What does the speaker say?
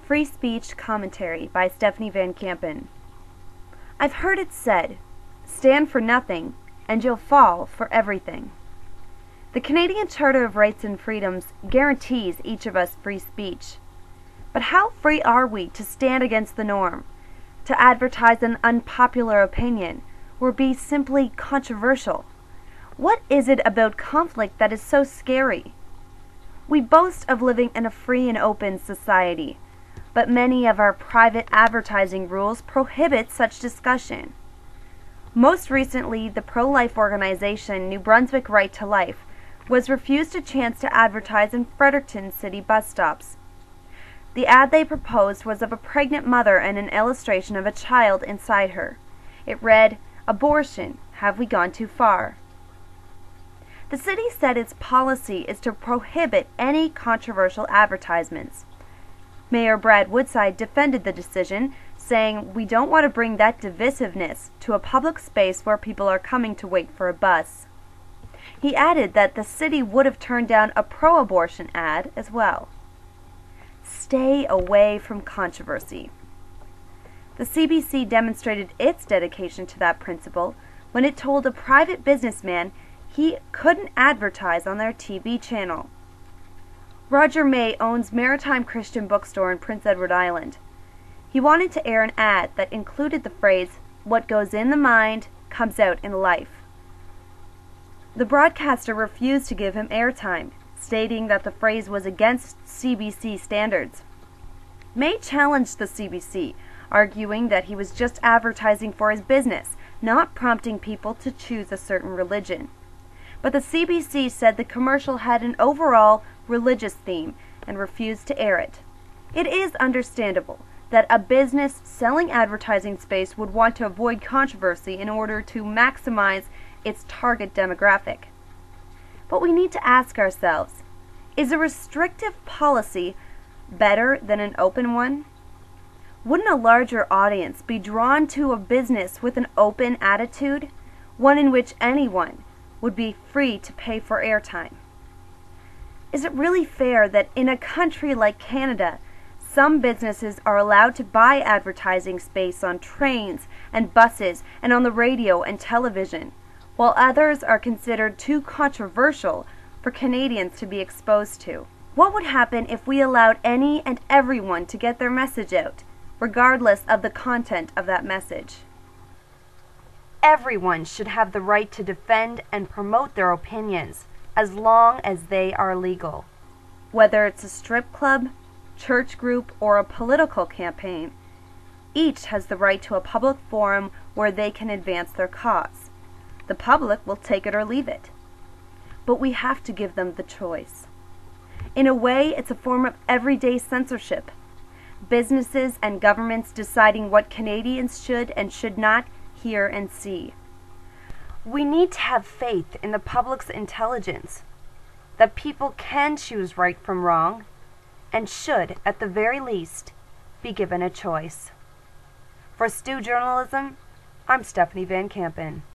Free Speech Commentary by Stephanie Van Kampen. I've heard it said, stand for nothing, and you'll fall for everything. The Canadian Charter of Rights and Freedoms guarantees each of us free speech. But how free are we to stand against the norm, to advertise an unpopular opinion, or be simply controversial? What is it about conflict that is so scary? We boast of living in a free and open society, but many of our private advertising rules prohibit such discussion. Most recently, the pro-life organization New Brunswick Right to Life was refused a chance to advertise in Fredericton City bus stops. The ad they proposed was of a pregnant mother and an illustration of a child inside her. It read, "Abortion, have we gone too far?" The city said its policy is to prohibit any controversial advertisements. Mayor Brad Woodside defended the decision, saying, "We don't want to bring that divisiveness to a public space where people are coming to wait for a bus." He added that the city would have turned down a pro-abortion ad as well. Stay away from controversy. The CBC demonstrated its dedication to that principle when it told a private businessman he couldn't advertise on their TV channel. Roger May owns Maritime Christian Bookstore in Prince Edward Island. He wanted to air an ad that included the phrase, "What goes in the mind comes out in life." The broadcaster refused to give him airtime, stating that the phrase was against CBC standards. May challenged the CBC, arguing that he was just advertising for his business, not prompting people to choose a certain religion. But the CBC said the commercial had an overall religious theme and refused to air it. It is understandable that a business selling advertising space would want to avoid controversy in order to maximize its target demographic. But we need to ask ourselves, is a restrictive policy better than an open one? Wouldn't a larger audience be drawn to a business with an open attitude, one in which anyone would be free to pay for airtime? Is it really fair that in a country like Canada, some businesses are allowed to buy advertising space on trains and buses and on the radio and television, while others are considered too controversial for Canadians to be exposed to? What would happen if we allowed any and everyone to get their message out, regardless of the content of that message? Everyone should have the right to defend and promote their opinions, as long as they are legal. Whether it's a strip club, church group, or a political campaign, each has the right to a public forum where they can advance their cause. The public will take it or leave it. But we have to give them the choice. In a way, it's a form of everyday censorship. Businesses and governments deciding what Canadians should and should not hear and see. We need to have faith in the public's intelligence, that people can choose right from wrong, and should, at the very least, be given a choice. For Stew Journalism, I'm Stephanie Van Kampen.